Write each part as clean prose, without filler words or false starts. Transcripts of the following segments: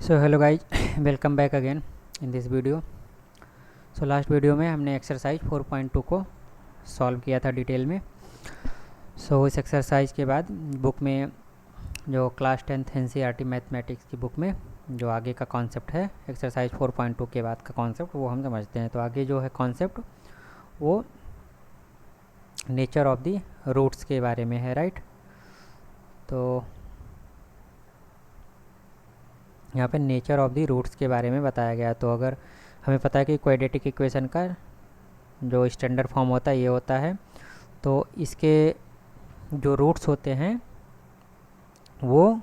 So hello guys, welcome back again in this video. So last video में हमने exercise 4.2 को solve किया था डिटेल में। इस एक्सरसाइज के बाद बुक में जो क्लास 10th NCERT मैथमेटिक्स की बुक में जो आगे का कॉन्सेप्ट है एक्सरसाइज 4.2 के बाद का कॉन्सेप्ट वो हम समझते हैं। तो आगे जो है कॉन्सेप्ट वो नेचर ऑफ द रूट्स के बारे में है, राइट। तो यहाँ पे नेचर ऑफ द रूट्स के बारे में बताया गया। तो अगर हमें पता है कि क्वाड्रेटिक इक्वेशन का जो स्टैंडर्ड फॉर्म होता है ये होता है, तो इसके जो रूट्स होते हैं वो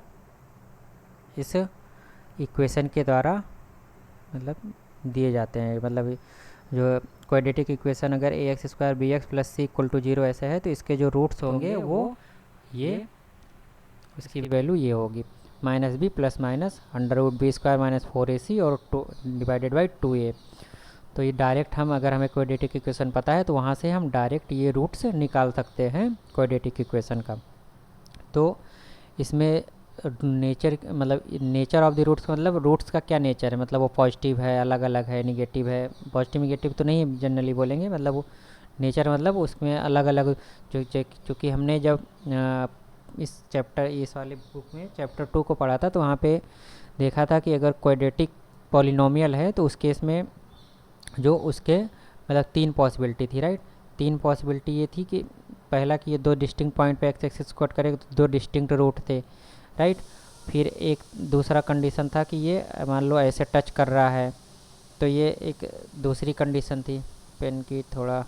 इस इक्वेशन के द्वारा मतलब दिए जाते हैं। मतलब जो क्वाड्रेटिक इक्वेशन अगर ax² bx + c = 0 ऐसे है तो इसके जो रूट्स होंगे वो ये इसकी वैल्यू ये होगी -b + √b² - 4ac और /2a। तो ये डायरेक्ट हम अगर हमें क्वाड्रेटिक इक्वेशन पता है तो वहाँ से हम डायरेक्ट ये रूट्स निकाल सकते हैं क्वाड्रेटिक इक्वेशन का। तो इसमें नेचर ऑफ द रूट्स मतलब रूट्स का क्या नेचर है, मतलब वो पॉजिटिव है, अलग अलग है, निगेटिव है। पॉजिटिव निगेटिव तो नहीं जनरली बोलेंगे, मतलब वो नेचर मतलब उसमें अलग अलग चूँकि हमने जब इस वाले बुक में चैप्टर 2 को पढ़ा था तो वहाँ पे देखा था कि अगर क्वाड्रेटिक पॉलिनोमियल है तो उस केस में जो उसके मतलब 3 पॉसिबिलिटी थी, राइट। 3 पॉसिबिलिटी ये थी कि पहला कि ये 2 डिस्टिंक्ट पॉइंट पे एक्स एक्सिस कट करेगा तो 2 डिस्टिंक्ट रूट थे, राइट। फिर एक दूसरा कंडीशन था कि ये मान लो ऐसे टच कर रहा है, तो ये एक दूसरी कंडीशन थी। पेन की थोड़ा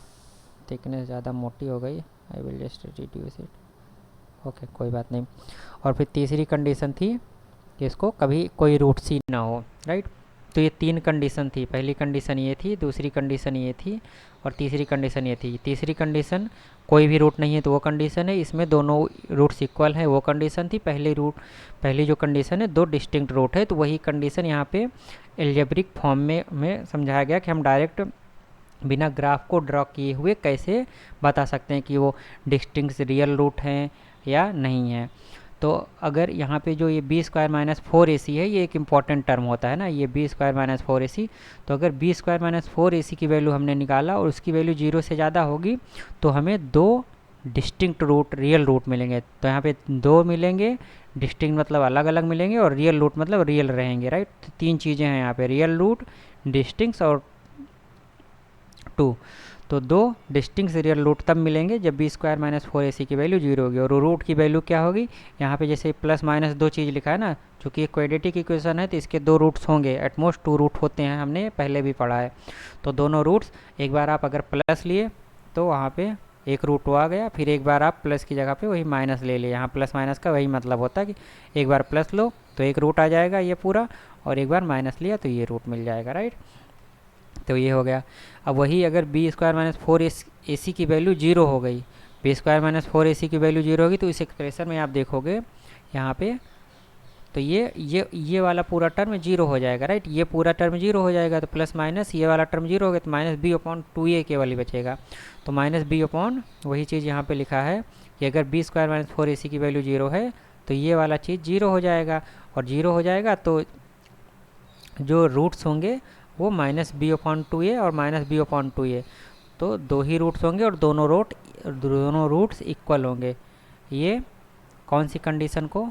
थिकनेस ज़्यादा मोटी हो गई, I will just reduce it, okay कोई बात नहीं। और फिर तीसरी कंडीशन थी कि इसको कभी कोई रूट सी ना हो, राइट। तो ये 3 कंडीशन थी। पहली कंडीशन ये थी, दूसरी कंडीशन ये थी और तीसरी कंडीशन ये थी। तीसरी कंडीशन कोई भी रूट नहीं है तो वो कंडीशन है, इसमें दोनों रूट्स इक्वल है वो कंडीशन थी। पहली जो कंडीशन है 2 डिस्टिंक्ट रूट है, तो वही कंडीशन यहाँ पे एल्जेब्रिक फॉर्म में समझाया गया कि हम डायरेक्ट बिना ग्राफ को ड्रॉ किए हुए कैसे बता सकते हैं कि वो डिस्टिंक्ट रियल रूट हैं या नहीं है। तो अगर यहाँ पे जो ये b² - 4ac है ये एक इम्पॉर्टेंट टर्म होता है ना, ये b² - 4ac। तो अगर b² - 4ac की वैल्यू हमने निकाला और उसकी वैल्यू 0 से ज़्यादा होगी तो हमें 2 डिस्टिंक्ट रूट रियल रूट मिलेंगे। तो यहाँ पे 2 मिलेंगे, डिस्टिंक्ट मतलब अलग अलग मिलेंगे और रियल रूट मतलब रियल रहेंगे, राइट। तो 3 चीज़ें हैं यहाँ पे, रियल रूट, डिस्टिंक्ट और 2। तो 2 डिस्टिंक्ट रियल रूट तब मिलेंगे जब b² - 4ac की वैल्यू 0 होगी। और रूट की वैल्यू क्या होगी, यहाँ पे जैसे प्लस माइनस 2 चीज़ लिखा है ना, चूँकि ये क्वाड्रेटिक इक्वेशन है तो इसके 2 रूट्स होंगे, एटमोस्ट 2 रूट होते हैं, हमने पहले भी पढ़ा है। तो दोनों रूट्स एक बार आप अगर प्लस लिए तो वहाँ पे एक रूट तो आ गया, फिर एक बार आप प्लस की जगह पे वही माइनस ले लिए। यहाँ प्लस माइनस का वही मतलब होता है कि एक बार प्लस लो तो एक रूट आ जाएगा ये पूरा, और एक बार माइनस लिया तो ये रूट मिल जाएगा, राइट। तो ये हो गया। अब वही अगर b² - 4ac की वैल्यू 0 हो गई, b² - 4ac की वैल्यू 0 होगी तो इस एक्सप्रेशन में आप देखोगे यहाँ पे तो ये वाला पूरा टर्म 0 हो जाएगा, राइट। ये पूरा टर्म 0 हो जाएगा तो प्लस माइनस ये वाला टर्म 0 हो गया तो -b/2a केवल ही बचेगा। तो -b/ वही चीज़ यहाँ पे लिखा है कि अगर b² - 4ac की वैल्यू 0 है तो ये वाला चीज़ 0 हो जाएगा, और 0 हो जाएगा तो जो रूट्स होंगे वो -b/2a और -b/2a। तो 2 ही रूट्स होंगे और दोनों रूट्स इक्वल होंगे। ये कौन सी कंडीशन को,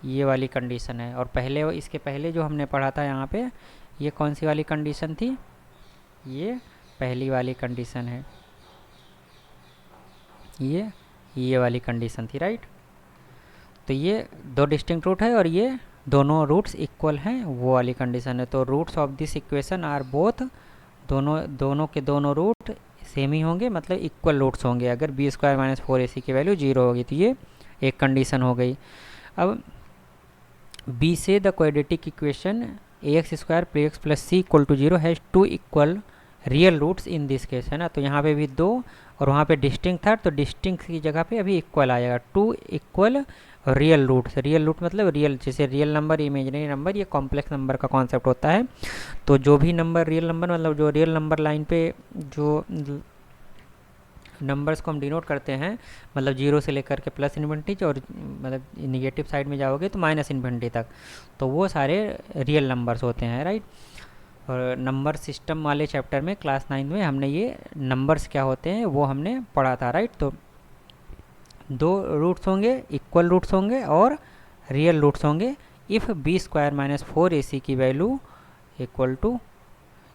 ये वाली कंडीशन है। और इसके पहले जो हमने पढ़ा था यहाँ पे ये कौन सी वाली कंडीशन थी, ये पहली वाली कंडीशन है, ये वाली कंडीशन थी, राइट। तो ये 2 डिस्टिंक्ट रूट है और ये दोनों रूट्स इक्वल हैं, वो वाली कंडीशन है। तो roots of this equation are both, दोनों के दोनों रूट सेम ही होंगे, मतलब इक्वल रूट्स होंगे अगर b² - 4ac की वैल्यू 0 होगी। तो ये एक कंडीशन हो गई। अब b से the quadratic equation ax² + x + c = 0 has 2 equal real roots in this case, है ना। तो यहाँ पे भी 2 और वहाँ पे डिस्टिंक्ट था तो डिस्टिंक्ट की जगह पे अभी इक्वल आ जाएगा, 2 equal real roots. Real root मतलब रियल, जैसे रियल नंबर, इमेजिनरी नंबर, ये कॉम्प्लेक्स नंबर का कॉन्सेप्ट होता है। तो जो भी नंबर रियल नंबर मतलब जो रियल नंबर लाइन पे जो नंबर्स को हम डिनोट करते हैं, मतलब जीरो से लेकर के प्लस इन्फिनिटी, और मतलब निगेटिव साइड में जाओगे तो माइनस इन्फिनिटी तक, तो वो सारे रियल नंबर्स होते हैं, राइट। और नंबर सिस्टम वाले चैप्टर में क्लास 9 में हमने ये नंबर्स क्या होते हैं वो हमने पढ़ा था, राइट। तो दो रूट्स होंगे, इक्वल रूट्स होंगे और रियल रूट्स होंगे if B square minus 4ac की वैल्यू इक्वल टू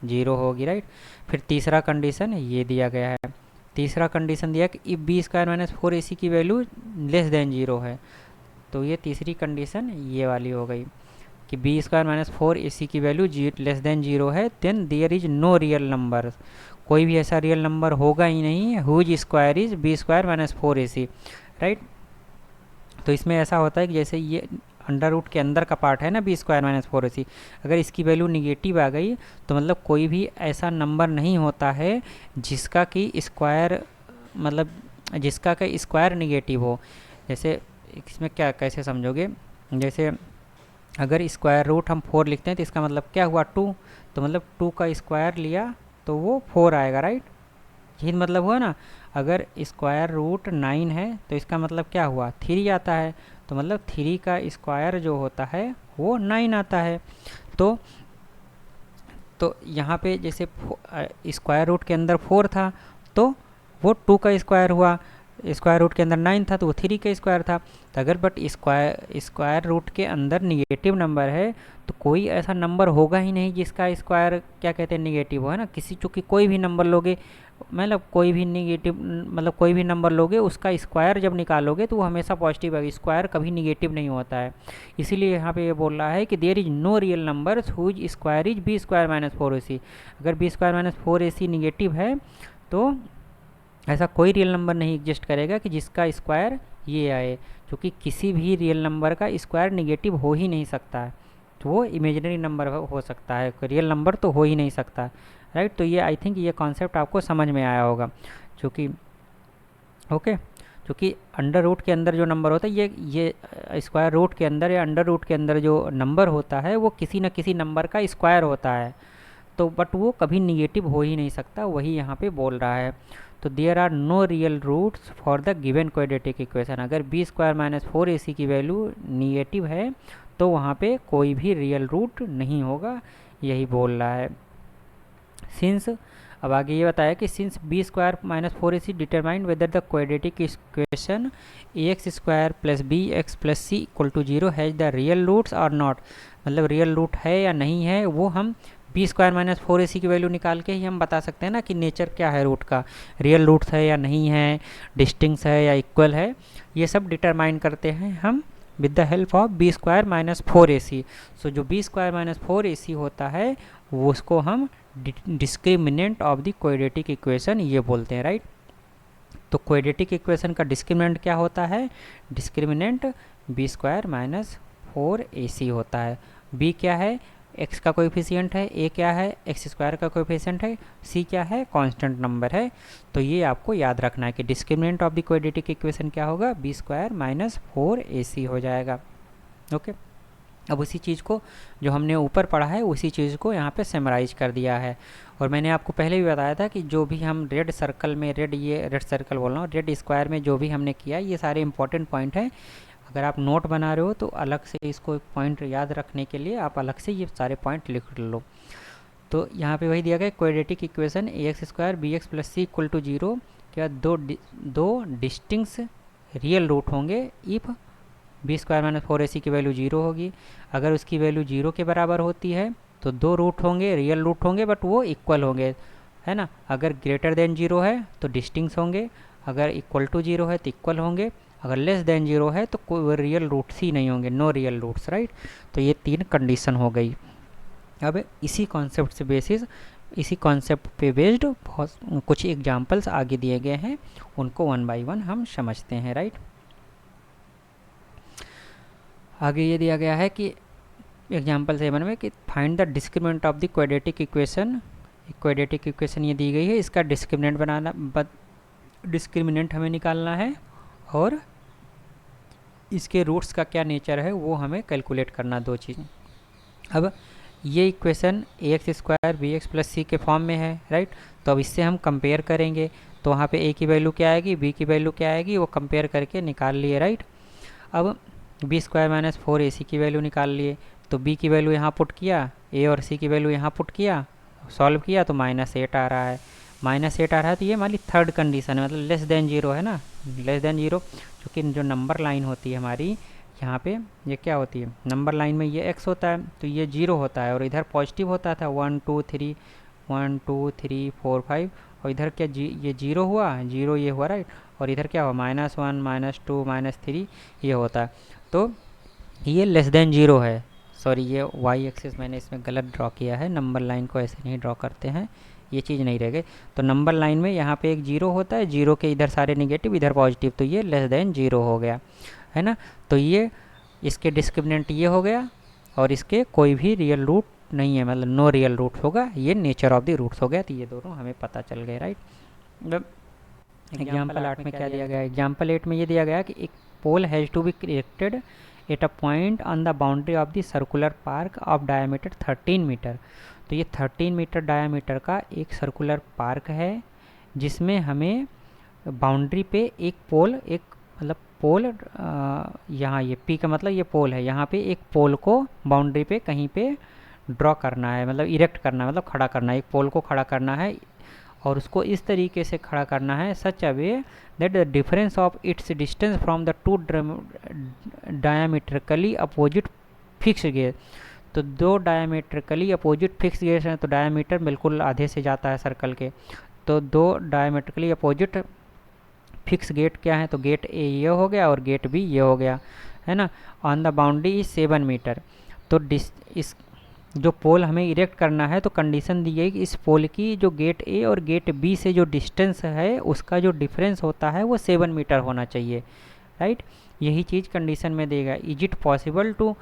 0 होगी, राइट। फिर तीसरा कंडीशन ये दिया गया है, तीसरा कंडीशन दिया कि if B square minus 4ac की वैल्यू लेस देन 0 है, तो ये तीसरी कंडीशन ये वाली हो गई कि बी स्क्वायर माइनस 4ac की वैल्यू लेस देन 0 है, then there is no real number, कोई भी ऐसा रियल नंबर होगा ही नहीं whose square is B square minus 4ac, right. तो इसमें ऐसा होता है कि जैसे ये अंडर रूट के अंदर का पार्ट है ना बी स्क्वायर माइनस 4ac, अगर इसकी वैल्यू निगेटिव आ गई तो मतलब कोई भी ऐसा नंबर नहीं होता है जिसका कि स्क्वायर, मतलब जिसका का स्क्वायर निगेटिव हो। जैसे इसमें क्या कैसे समझोगे, जैसे अगर स्क्वायर रूट हम 4 लिखते हैं तो इसका मतलब क्या हुआ 2, तो मतलब 2 का स्क्वायर लिया तो वो 4 आएगा, राइट। यही मतलब हुआ ना। अगर स्क्वायर रूट 9 है तो इसका मतलब क्या हुआ 3 आता है, तो मतलब 3 का स्क्वायर जो होता है वो 9 आता है। तो यहाँ पे जैसे स्क्वायर रूट के अंदर 4 था तो वो 2 का स्क्वायर हुआ, स्क्वायर रूट के अंदर 9 था तो वो 3 का स्क्वायर था। तो अगर बट स्क्वायर रूट के अंदर निगेटिव नंबर है तो कोई ऐसा नंबर होगा ही नहीं जिसका स्क्वायर क्या कहते हैं निगेटिव हो, है ना। किसी चूँकि कोई भी नंबर लोगे, मतलब कोई भी निगेटिव, मतलब कोई भी नंबर लोगे उसका स्क्वायर जब निकालोगे तो वो हमेशा पॉजिटिव है, स्क्वायर कभी निगेटिव नहीं होता है। इसीलिए यहाँ पे ये बोल रहा है कि there is no real number whose square is B square minus 4ac। अगर B square minus 4ac negative है तो ऐसा कोई रियल नंबर नहीं एग्जिस्ट करेगा कि जिसका स्क्वायर ये आए, क्योंकि किसी भी रियल नंबर का स्क्वायर निगेटिव हो ही नहीं सकता है, तो वो इमेजिनरी नंबर हो सकता है, रियल नंबर तो हो ही नहीं सकता, राइट। तो ये आई थिंक ये कॉन्सेप्ट आपको समझ में आया होगा, क्योंकि ओके, क्योंकि अंडर रूट के अंदर जो नंबर होता है ये स्क्वायर रूट के अंदर या अंडर रूट के अंदर जो नंबर होता है वो किसी न किसी नंबर का स्क्वायर होता है, तो बट वो कभी निगेटिव हो ही नहीं सकता, वही यहाँ पे बोल रहा है। तो there are no real roots for the given quadratic equation. अगर बी स्क्वायर माइनस 4ac की वैल्यू निगेटिव है तो वहाँ पे कोई भी रियल रूट नहीं होगा, यही बोल रहा है। सिंस, अब आगे ये बताया कि since B square minus 4ac determine whether the quadratic equation ax square plus B x plus C equal to 0 has the real roots और नॉट, मतलब रियल रूट है या नहीं है वो हम बी स्क्वायर माइनस 4ac की वैल्यू निकाल के ही हम बता सकते हैं ना कि नेचर क्या है रूट का, रियल रूट्स है या नहीं है, डिस्टिंक्ट है या इक्वल है, ये सब डिटरमाइन करते हैं हम with the help of B square minus 4ac। So जो बी स्क्वायर माइनस 4ac होता है वो उसको हम discriminant of the quadratic equation ये बोलते हैं, राइट। तो क्वाड्रेटिक इक्वेशन का डिस्क्रिमिनेंट क्या होता है, discriminant B square minus 4ac होता है। बी क्या है, x का कोएफिशिएंट है, a क्या है, एक्स स्क्वायर का कोएफिशिएंट है, c क्या है, कांस्टेंट नंबर है। तो ये आपको याद रखना है कि discriminant of the quadratic equation क्या होगा, बी स्क्वायर माइनस 4ac हो जाएगा, ओके। अब उसी चीज़ को जो हमने ऊपर पढ़ा है उसी चीज़ को यहाँ पे समराइज कर दिया है। और मैंने आपको पहले भी बताया था कि जो भी हम रेड सर्कल में, रेड सर्कल बोल रहा हूँ, रेड स्क्वायर में जो भी हमने किया ये सारे इंपॉर्टेंट पॉइंट हैं। अगर आप नोट बना रहे हो तो अलग से इसको पॉइंट याद रखने के लिए आप अलग से ये सारे पॉइंट लिख लो। तो यहाँ पे वही दिया गया quadratic equation ax square B x plus C equal to 0 क्या दो डिस्टिंक्ट रियल रूट होंगे if B square minus 4ac की वैल्यू 0 होगी। अगर उसकी वैल्यू 0 के बराबर होती है तो दो रूट होंगे, रियल रूट होंगे, बट वो इक्वल होंगे, है ना। अगर ग्रेटर देन 0 है तो डिस्टिंक्ट होंगे, अगर इक्वल टू 0 है तो इक्वल होंगे, अगर लेस देन 0 है तो कोई रियल रूट्स ही नहीं होंगे, नो रियल रूट्स, राइट। तो ये 3 कंडीशन हो गई। अब इसी कॉन्सेप्ट से बेसिस, इसी कॉन्सेप्ट पे बेस्ड बहुत कुछ एग्जांपल्स आगे दिए गए हैं, उनको वन बाय वन हम समझते हैं, राइट। आगे ये दिया गया है कि एग्जांपल 7 में कि find the discriminant of the quadratic equation. Quadratic equation ये दी गई है, इसका डिस्क्रिमिनेंट बनाना, डिस्क्रिमिनेंट हमें निकालना है और इसके रूट्स का क्या नेचर है वो हमें कैलकुलेट करना, दो चीज़। अब ये equation ax square B x plus c के फॉर्म में है, राइट। तो अब इससे हम कंपेयर करेंगे तो वहाँ पे ए की वैल्यू क्या आएगी, बी की वैल्यू क्या आएगी, वो कंपेयर करके निकाल लिए, राइट। अब बी स्क्वायर माइनस 4ac की वैल्यू निकाल लिए, तो बी की वैल्यू यहाँ पुट किया, ए और सी की वैल्यू यहाँ पुट किया, सॉल्व किया तो -8 आ रहा है। -8 आ रहा है तो ये हमारी थर्ड कंडीशन है, मतलब लेस देन जीरो है ना, लेस देन जीरो। क्योंकि जो नंबर लाइन होती है हमारी यहाँ पे, ये क्या होती है, नंबर लाइन में ये x होता है तो ये 0 होता है, और इधर पॉजिटिव होता था 1 2 3 1 2 3 4 5, और इधर क्या ये 0 हुआ, 0 ये हुआ, राइट। और इधर क्या हुआ, -1 -2 -3 ये होता है। तो ये लेस देन जीरो है। सॉरी, ये वाई एक्सिस मैंने इसमें गलत ड्रॉ किया है, नंबर लाइन को ऐसे नहीं ड्रॉ करते हैं, ये चीज़ नहीं रह गई। तो नंबर लाइन में यहाँ पे एक जीरो होता है, जीरो के इधर सारे निगेटिव, इधर पॉजिटिव, तो ये लेस देन जीरो हो गया, है ना। तो ये इसके डिस्क्रिमिनेंट ये हो गया, और इसके कोई भी रियल रूट नहीं है, मतलब नो रियल रूट होगा, ये नेचर ऑफ द रूट्स हो गया। तो ये दोनों हमें पता चल गए, राइट। अब एग्जाम्पल 8 में क्या दिया गया है, एग्जाम्पल 8 में ये दिया गया कि एक pole has to be erected at a point on the boundary of the circular park of diameter 13 metre. तो ये 13 मीटर डायमीटर का एक सर्कुलर पार्क है, जिसमें हमें बाउंड्री पे एक पोल, एक मतलब पोल, यहाँ ये पी का मतलब ये पोल है, यहाँ पे एक पोल को बाउंड्री पे कहीं पे ड्रॉ करना है, मतलब इरेक्ट करना है, मतलब खड़ा करना है, एक पोल को खड़ा करना है, और उसको इस तरीके से खड़ा करना है, such a way that the difference of its distance from the two diametrically opposite fixed gates. तो दो डायमीट्रिकली अपोजिट फिक्स गेज हैं, तो डायमीटर बिल्कुल आधे से जाता है सर्कल के, तो दो डायमीट्रिकली अपोजिट फिक्स गेट क्या है, तो गेट ए ये हो गया और गेट बी ये हो गया, है ना। On the boundary is 7 metre. तो इस जो पोल हमें इरेक्ट करना है, तो कंडीशन दी गई कि इस पोल की जो गेट ए और गेट बी से जो डिस्टेंस है, उसका जो डिफरेंस होता है वो 7 मीटर होना चाहिए, राइट। यही चीज़ कंडीशन में देगा। Is it possible to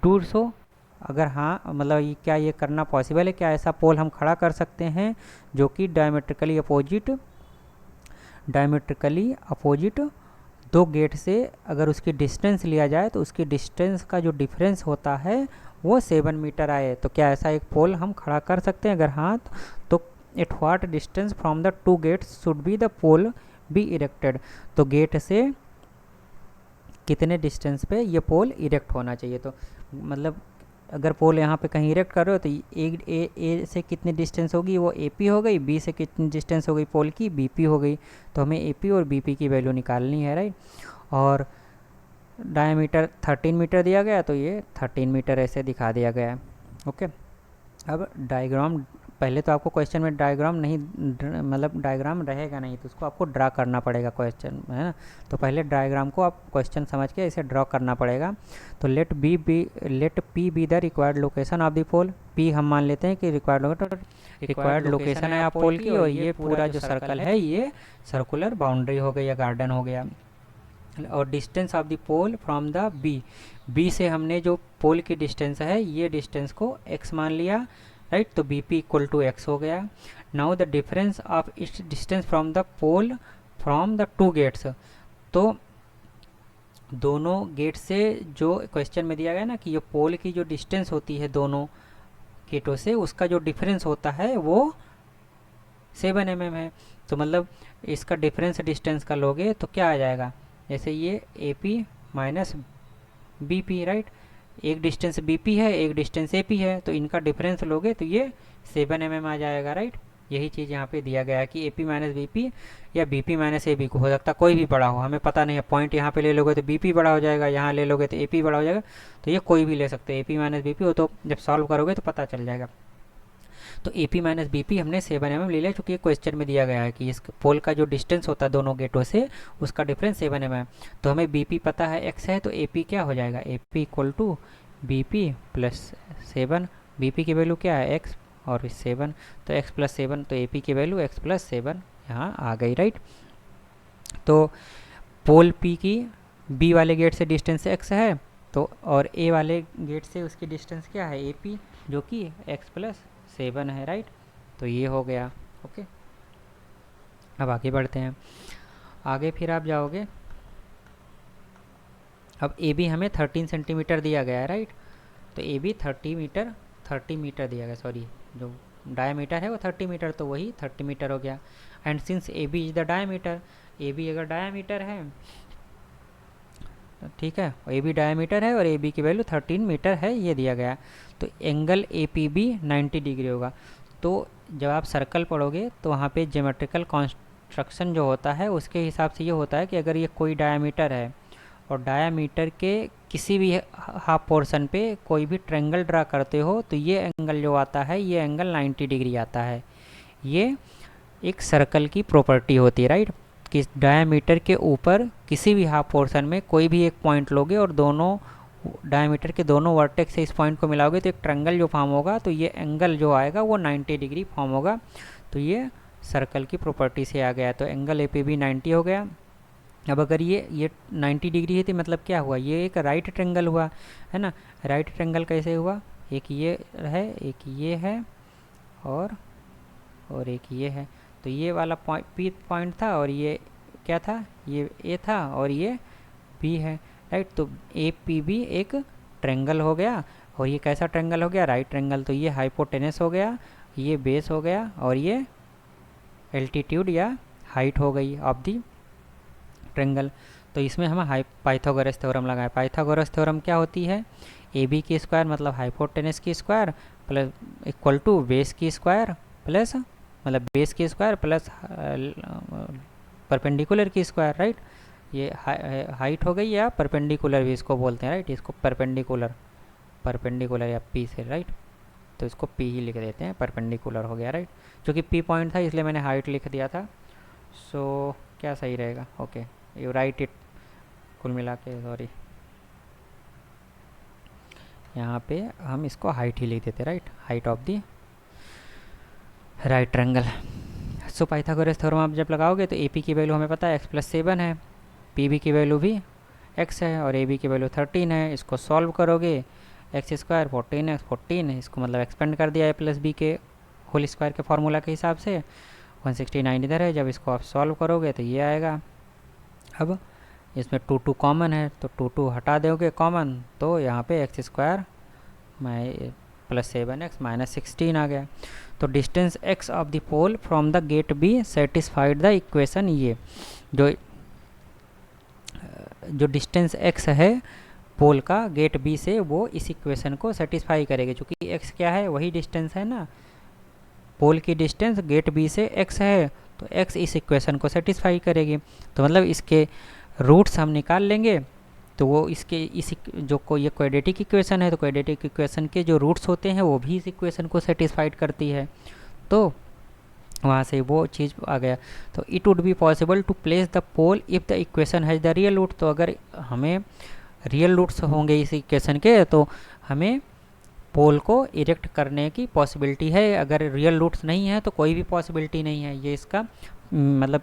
do so, अगर हाँ मतलब क्या ये करना पॉसिबल है, क्या ऐसा पोल हम खड़ा कर सकते हैं जो कि डायमेट्रिकली अपोजिट दो गेट से अगर उसकी डिस्टेंस लिया जाए तो उसकी डिस्टेंस का जो डिफरेंस होता है वो 7 मीटर आए। तो क्या ऐसा एक पोल हम खड़ा कर सकते हैं, अगर हाँ तो at what distance from the two gates should be the pole be erected. तो गेट से कितने डिस्टेंस पे ये पोल इरेक्ट होना चाहिए। तो मतलब अगर पोल यहाँ पे कहीं इरेक्ट कर रहे हो तो ए से कितनी डिस्टेंस होगी, वो ए पी हो गई, बी से कितनी डिस्टेंस हो गई पोल की, बी पी हो गई। तो हमें ए पी और बी पी की वैल्यू निकालनी है, राइट। और डायमीटर 13 मीटर दिया गया, तो ये 13 मीटर ऐसे दिखा दिया गया है, ओके। अब डायग्राम, पहले तो आपको क्वेश्चन में डायग्राम नहीं, मतलब डायग्राम रहेगा नहीं, तो उसको आपको ड्रा करना पड़ेगा क्वेश्चन, है ना। तो पहले डायग्राम को आप क्वेश्चन समझ के इसे ड्रा करना पड़ेगा। तो let P B the required location of the pole. P हम मान लेते हैं कि रिक्वायर्ड लोकेशन है आप पोल की, और ये पूरा जो सर्कल है ये सर्कुलर बाउंड्री हो गई या गार्डन हो गया। और distance of the pole from the B से हमने जो पोल की डिस्टेंस है, ये डिस्टेंस को x मान लिया, राइट। तो B P equal to X हो गया। Now the difference of its distance from the pole from the two gates. तो दोनों गेट से जो क्वेश्चन में दिया गया ना कि ये पोल की जो डिस्टेंस होती है दोनों गेटों से, उसका जो डिफरेंस होता है वो 7 mm है। तो मतलब इसका डिफरेंस डिस्टेंस का लोगे तो क्या आ जाएगा, जैसे ये A P minus B P, right. एक डिस्टेंस बी पी है, एक डिस्टेंस ए पी है, तो इनका डिफरेंस लोगे तो ये 7 mm आ जाएगा, राइट। यही चीज़ यहाँ पे दिया गया है कि a P minus B p या b p minus a b को, हो सकता है कोई भी बड़ा हो, हमें पता नहीं है। पॉइंट यहाँ पे ले लोगे तो बी पी बड़ा हो जाएगा, यहाँ ले लोगे तो ए पी बड़ा हो जाएगा, तो ये कोई भी ले सकते हैं, A P minus B P हो, तो जब सॉल्व करोगे तो पता चल जाएगा। तो A P minus B P हमने 7 mm ले लिया, क्योंकि ये क्वेश्चन में दिया गया है कि इस पोल का जो डिस्टेंस होता है दोनों गेटों से, उसका डिफरेंस 7 mm है। तो हमें बी पी पता है x है, तो ए पी क्या हो जाएगा, A P equal to B P plus 7। B P की वैल्यू क्या है, x और 7, तो x प्लस 7, तो ए पी की वैल्यू x प्लस 7 यहाँ आ गई, राइट। तो पोल p की b वाले गेट से डिस्टेंस x है, तो और a वाले गेट से उसकी डिस्टेंस क्या है, ए पी, जो कि x प्लस 7 है, राइट। तो ये हो गया, ओके। अब आगे बढ़ते हैं। आगे फिर आप जाओगे, अब ए बी हमें 13 सेंटीमीटर दिया गया है, राइट। तो ए बी 30 मीटर दिया गया, सॉरी जो डायमीटर है वो 30 मीटर, तो वही 30 मीटर हो गया। And since A B is the diameter, A B अगर डायमीटर है, ठीक है, ए बी डायमीटर है और ए बी की वैल्यू 13 मीटर है, ये दिया गया। तो angle A P B 90 degree होगा। तो जब आप सर्कल पढ़ोगे तो वहाँ पे ज्योमेट्रिकल कंस्ट्रक्शन जो होता है उसके हिसाब से ये होता है कि अगर ये कोई डायमीटर है और डायमीटर के किसी भी हाफ पोर्शन पे कोई भी ट्रायंगल ड्रा करते हो तो ये एंगल जो आता है ये एंगल 90 डिग्री आता है। ये एक सर्कल की प्रॉपर्टी होती है, राइट, कि डायमीटर के ऊपर किसी भी हाफ पोर्शन में कोई भी एक पॉइंट लोगे और दोनों डायमीटर के दोनों वर्टेक्स से इस पॉइंट को मिलाओगे तो एक ट्रायंगल जो फॉर्म होगा, तो ये एंगल जो आएगा वो 90 डिग्री फॉर्म होगा। तो ये सर्कल की प्रॉपर्टी से आ गया। तो एंगल ए पी बी 90 हो गया। अब अगर ये 90 डिग्री है तो मतलब क्या हुआ, ये एक राइट ट्रायंगल हुआ, है ना। राइट ट्रायंगल कैसे हुआ, एक ये है, एक ये है और एक ये है। तो ये वाला पी पॉइंट था और ये क्या था, ये ए था और ये बी है, राइट। तो ए पी बी एक ट्रायंगल हो गया। और ये कैसा ट्रायंगल हो गया, राइट ट्रायंगल। तो ये हाइपोटेनस हो गया, ये बेस हो गया और ये एल्टीट्यूड या हाइट हो गई ऑफ दी ट्रायंगल। तो इसमें हम पाइथागोरस थ्योरम लगाए। पाइथागोरस थ्योरम क्या होती है, ए बी की स्क्वायर मतलब हाइपोटेनस की square plus equal to base की स्क्वायर प्लस मतलब बेस की स्क्वायर प्लस परपेंडिकुलर की स्क्वायर, राइट। ये हाइट हो गई या परपेंडिकुलर भी इसको बोलते हैं, राइट। इसको परपेंडिकुलर या पी से, राइट। तो इसको पी ही लिख देते हैं, परपेंडिकुलर हो गया, राइट। जो कि पी पॉइंट था इसलिए मैंने हाइट लिख दिया था। सो क्या सही रहेगा, ओके यू राइट इट, कुल मिला के सॉरी यहाँ पे हम इसको हाइट ही लिख देते, right, height of the right triangle. So Pythagoras theorem आप जब लगाओगे तो ए पी की वैल्यू हमें पता है x+7 है, पी बी की वैल्यू भी x है और ए बी की वैल्यू 13 है। इसको सॉल्व करोगे x स्क्वायर 14 है, इसको मतलब एक्सपेंड कर दिया a प्लस बी के होल स्क्वायर के फार्मूला के हिसाब से। 169 इधर है, जब इसको आप सॉल्व करोगे तो ये आएगा। अब इसमें 2 कॉमन है तो 2 हटा दोगे कॉमन, तो यहाँ पे X square plus 7x minus 16 आ गया। तो distance x of the pole from the gate B satisfied the equation. ये जो डिस्टेंस x है पोल का गेट बी से, वो इस इक्वेशन को सेटिस्फाई करेगी, क्योंकि x क्या है, वही डिस्टेंस है ना। पोल की डिस्टेंस गेट बी से x है तो x इस इक्वेशन को सेटिस्फाई करेगी। तो मतलब इसके रूट्स हम निकाल लेंगे तो वो ये क्वाड्रेटिक इक्वेशन है, तो क्वाड्रेटिक इक्वेशन के जो रूट्स होते हैं वो भी इस इक्वेशन को सेटिस्फाइड करती है। तो वहाँ से वो चीज़ आ गया। तो it would be possible to place the pole if the equation has the real root. तो अगर हमें रियल रूट्स होंगे इस इक्वेशन के तो हमें पोल को इरेक्ट करने की पॉसिबिलिटी है। अगर रियल रूट्स नहीं है तो कोई भी पॉसिबिलिटी नहीं है। ये इसका मतलब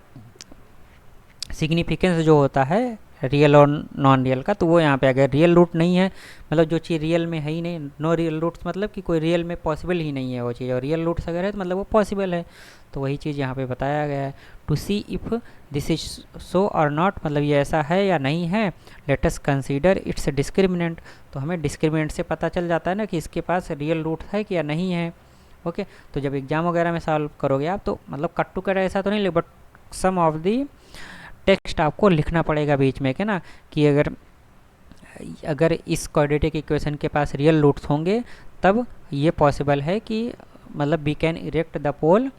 सिग्निफिकेंस जो होता है रियल और नॉन रियल का, तो वो यहाँ पे अगर रियल रूट नहीं है मतलब जो चीज़ रियल में है ही नहीं, नो रियल रूट्स मतलब कि कोई रियल में पॉसिबल ही नहीं है वो चीज़, और रियल रूट्स अगर है तो मतलब वो पॉसिबल है। तो वही चीज़ यहाँ पे बताया गया है। To see if this is so और नॉट, मतलब ये ऐसा है या नहीं है। Let us consider its discriminant. तो हमें डिस्क्रिमिनेंट से पता चल जाता है ना कि इसके पास रियल रूट है कि या नहीं है। ओके, तो जब एग्जाम वगैरह में सॉल्व करोगे आप तो मतलब कट टू कट ऐसा तो नहीं, but some of the text आपको लिखना पड़ेगा बीच में के ना, कि अगर इस क्वाड्रेटिक इक्वेशन के पास रियल रूट्स होंगे तब ये पॉसिबल है कि मतलब we can erect the pole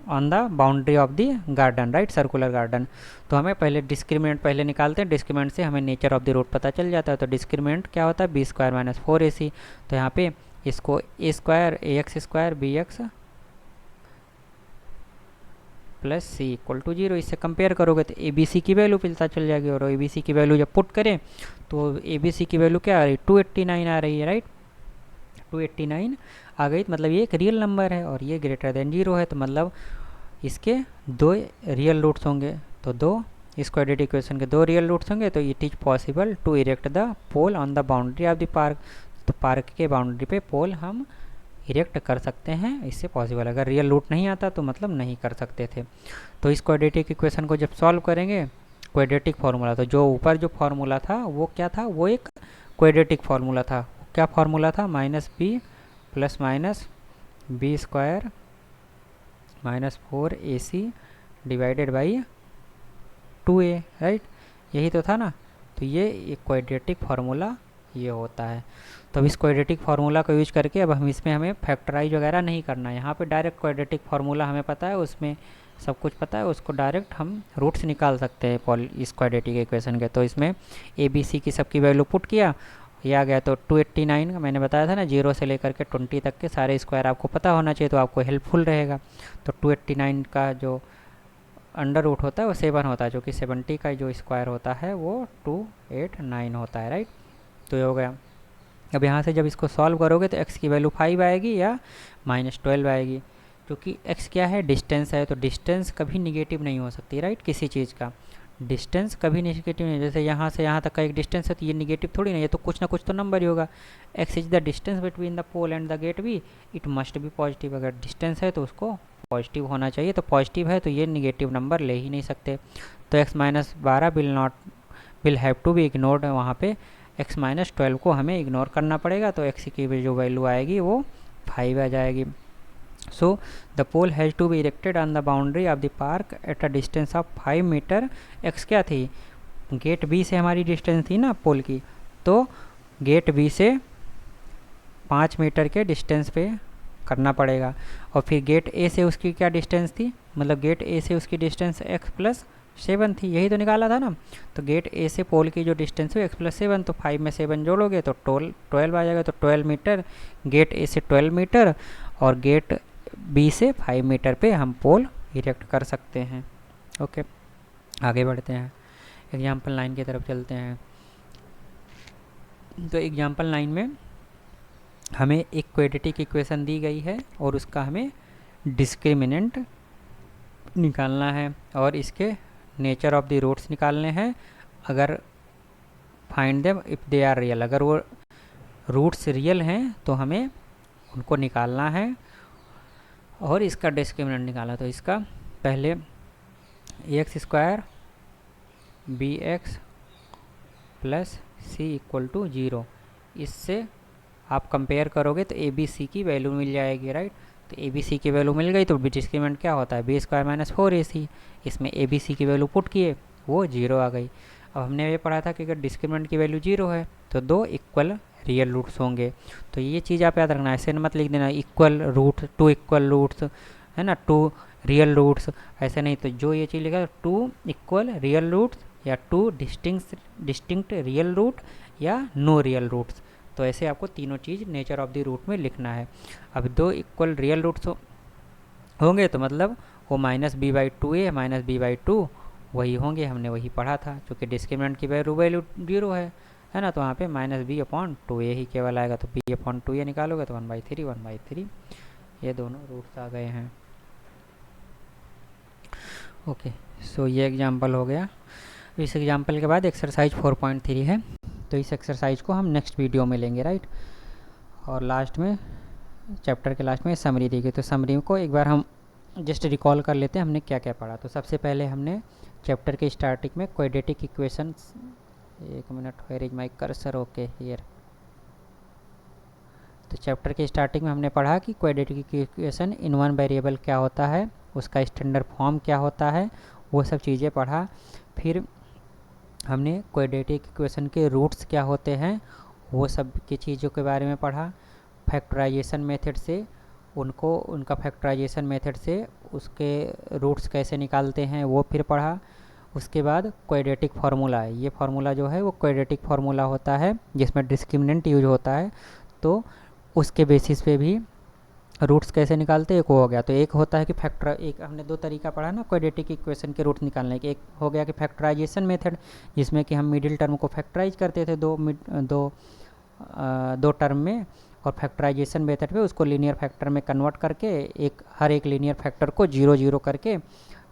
on the boundary of the garden, right, circular garden. तो हमें पहले डिस्क्रिमिनेंट पहले निकालते हैं। डिस्क्रिमिनेंट से हमें नेचर ऑफ द रूट पता चल जाता है। तो डिस्क्रिमिनेंट क्या होता है, बी स्क्वायर माइनस 4ac। तो यहाँ पे इसको a square ax square bx plus C equal to 0, इससे कंपेयर करोगे तो ए बी सी की वैल्यू पता चल जाएगी। और ए बी सी की वैल्यू जब पुट करें तो ए बी सी की वैल्यू क्या आ रही है, 289 आ रही है, राइट। 289 आ गई, मतलब ये एक रियल नंबर है और ये ग्रेटर देन 0 है, तो मतलब इसके 2 रियल रूट्स होंगे। तो 2 इस क्वाड्रेटिक इक्वेशन के 2 रियल रूट्स होंगे। तो it is possible to erect the pole on the boundary of the park. तो पार्क के बाउंड्री पे पोल हम इरेक्ट कर सकते हैं, इससे पॉसिबल। अगर रियल रूट नहीं आता तो मतलब नहीं कर सकते थे। तो इस क्वाड्रेटिक इक्वेशन को जब सॉल्व करेंगे, क्वाड्रेटिक फार्मूला, तो जो ऊपर जो फार्मूला था वो क्या था, वो एक क्वाड्रेटिक फार्मूला था। क्या फार्मूला था, -b plus minus b² minus 4ac divided by 2a, right, यही तो था ना। तो ये एक क्वाड्रेटिक फार्मूला ये होता है। तो अब इस क्वाड्रेटिक फार्मूला को यूज करके अब हम इसमें हमें फैक्टराइज वगैरह नहीं करना है, यहाँ पे डायरेक्ट क्वाड्रेटिक फार्मूला हमें पता है, उसमें सब कुछ पता है, उसको डायरेक्ट हम रूट्स निकाल सकते हैं इस क्वाड्रेटिक इक्वेशन के। तो इसमें ए बी सी की सबकी वैल्यू पुट किया, ये आ गया। तो 289 का मैंने बताया था ना, 0 से लेकर के 20 तक के सारे स्क्वायर आपको पता होना चाहिए, तो आपको हेल्पफुल रहेगा। तो 289 का जो अंडर रूट होता है वो 7 होता है, जो कि 70 का जो स्क्वायर होता है वो 289 होता है, राइट। तो ये हो गया। अब यहाँ से जब इसको सॉल्व करोगे तो x की वैल्यू 5 आएगी या -12 आएगी, क्योंकि x क्या है, डिस्टेंस है। तो डिस्टेंस कभी निगेटिव नहीं हो सकती, राइट, किसी चीज़ का डिस्टेंस कभी निगेटिव नहीं। जैसे यहाँ से यहाँ तक का एक डिस्टेंस है तो ये निगेटिव थोड़ी नहीं है, तो कुछ ना कुछ तो नंबर ही होगा। x is the distance between the pole and the gate B, it must be positive. अगर डिस्टेंस है तो उसको पॉजिटिव होना चाहिए, तो पॉजिटिव है तो ये निगेटिव नंबर ले ही नहीं सकते। तो x - 12 will have to be ignored, वहाँ पे x - 12 को हमें इग्नोर करना पड़ेगा। तो x की जो वैल्यू आएगी वो 5 आ जाएगी। So the pole has to be erected on the boundary of the park at a distance of 5 metre. x क्या थी, गेट बी से हमारी डिस्टेंस थी ना पोल की, तो गेट बी से 5 मीटर के डिस्टेंस पे करना पड़ेगा। और फिर गेट ए से उसकी क्या डिस्टेंस थी, मतलब गेट ए से उसकी डिस्टेंस x+7 थी, यही तो निकाला था ना। तो गेट ए से पोल की जो डिस्टेंस है x+7, तो 5 में 7 जोड़ोगे तो 12 आ जाएगा। तो 12 मीटर, गेट ए से 12 मीटर और गेट बी से 5 मीटर पे हम पोल इरेक्ट कर सकते हैं। ओके, आगे बढ़ते हैं, एग्जाम्पल 9 की तरफ चलते हैं। तो एग्जाम्पल 9 में हमें एक क्वाड्रेटिक इक्वेशन दी गई है और उसका हमें डिस्क्रिमिनेंट निकालना है और इसके नेचर ऑफ द रूट्स निकालने हैं। अगर find them if they are real, अगर वो रूट्स रियल हैं तो हमें उनको निकालना है और इसका डिस्क्रिमिनेंट निकाला। तो इसका पहले ax² bx plus C equal to 0, इससे आप कंपेयर करोगे तो ए बी सी की वैल्यू मिल जाएगी, राइट। तो ए बी सी की वैल्यू मिल गई तो डिस्क्रिमिनेंट क्या होता है, b² - 4ac। इसमें ए बी सी की वैल्यू पुट किए, वो 0 आ गई। अब हमने ये पढ़ा था कि अगर डिस्क्रिमिनेंट की वैल्यू 0 है तो 2 इक्वल रियल रूट्स होंगे। तो ये चीज़ आप याद रखना, ऐसे मत लिख देना इक्वल रूट, 2 इक्वल रूट्स, है ना, 2 रियल रूट्स, ऐसे नहीं। तो जो ये चीज़ लिखा 2 इक्वल रियल रूट्स या 2 डिस्टिंक्ट रियल रूट या नो रियल रूट्स, तो ऐसे आपको तीनों चीज़ नेचर ऑफ द रूट में लिखना है। अब 2 इक्वल रियल रूट्स होंगे तो मतलब वो -b/2a -b/2 वही होंगे, हमने वही पढ़ा था, क्योंकि डिस्क्रिमिनेंट की वैल्यू 0 है ना। तो वहाँ पे -b/2a ही केवल आएगा। तो b/2a निकालोगे तो 1/3 ये दोनों रूट्स आ गए हैं। ओके, सो ये एग्जाम्पल हो गया। इस एग्जाम्पल के बाद एक्सरसाइज 4.3 है, तो इस एक्सरसाइज को हम नेक्स्ट वीडियो में लेंगे, राइट। और लास्ट में, चैप्टर के लास्ट में समरी दी गई, तो समरी को एक बार हम जस्ट रिकॉल कर लेते हैं हमने क्या क्या पढ़ा। तो सबसे पहले हमने चैप्टर के स्टार्टिंग में क्वाड्रेटिक इक्वेशंस, एक minute, where is my cursor, okay here. तो चैप्टर के स्टार्टिंग में हमने पढ़ा कि quadratic equation in one variable क्या होता है, उसका स्टैंडर्ड फॉर्म क्या होता है, वो सब चीज़ें पढ़ा। फिर हमने क्वाड्रेटिक इक्वेशन के रूट्स क्या होते हैं वो सब की चीज़ों के बारे में पढ़ा। फैक्टराइजेशन मेथड से उनका फैक्टराइजेशन मेथड से उसके रूट्स कैसे निकालते हैं वो फिर पढ़ा। उसके बाद क्वाड्रेटिक फार्मूला है, ये फार्मूला जो है वो क्वाड्रेटिक फार्मूला होता है जिसमें डिस्क्रिमिनेंट यूज होता है, तो उसके बेसिस पे भी रूट्स कैसे निकालते हैं, एक हो गया। तो एक होता है कि एक हमने 2 तरीका पढ़ा ना क्वाड्रेटिक इक्वेशन के रूट निकालने के। एक हो गया कि फैक्टराइजेशन मेथड, जिसमें कि हम मिडिल टर्म को फैक्टराइज करते थे दो टर्म में, और फैक्टराइजेशन मेथड पे उसको लीनियर फैक्टर में कन्वर्ट करके हर एक लीनियर फैक्टर को 0 करके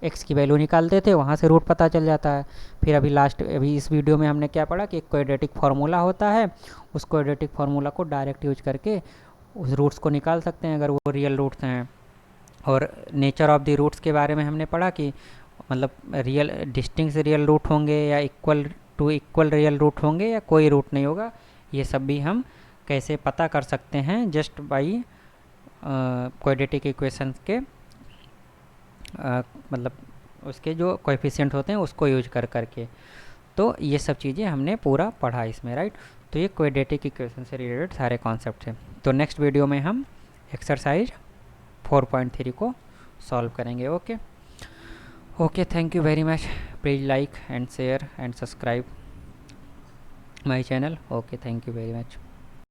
x की वैल्यू निकालते थे, वहाँ से रूट पता चल जाता है। फिर अभी इस वीडियो में हमने क्या पढ़ा कि एक क्वाड्रेटिक फार्मूला होता है, उस क्वाड्रेटिक फार्मूला को डायरेक्ट यूज करके उस रूट्स को निकाल सकते हैं अगर वो रियल रूट्स हैं। और नेचर ऑफ द रूट्स के बारे में हमने पढ़ा कि मतलब रियल डिस्टिंक्ट रियल रूट होंगे या इक्वल रियल रूट होंगे या कोई रूट नहीं होगा, ये सब भी हम कैसे पता कर सकते हैं, जस्ट बाई क्वाड्रेटिक इक्वेशंस के मतलब उसके जो कोएफिशिएंट होते हैं उसको यूज कर करके। तो ये सब चीज़ें हमने पूरा पढ़ा इसमें, राइट। तो ये क्वाड्रेटिक इक्वेशन से रिलेटेड सारे कॉन्सेप्ट हैं। तो नेक्स्ट वीडियो में हम एक्सरसाइज 4.3 को सॉल्व करेंगे। Okay okay, thank you very much. Please like and share and subscribe my channel. Okay, thank you very much.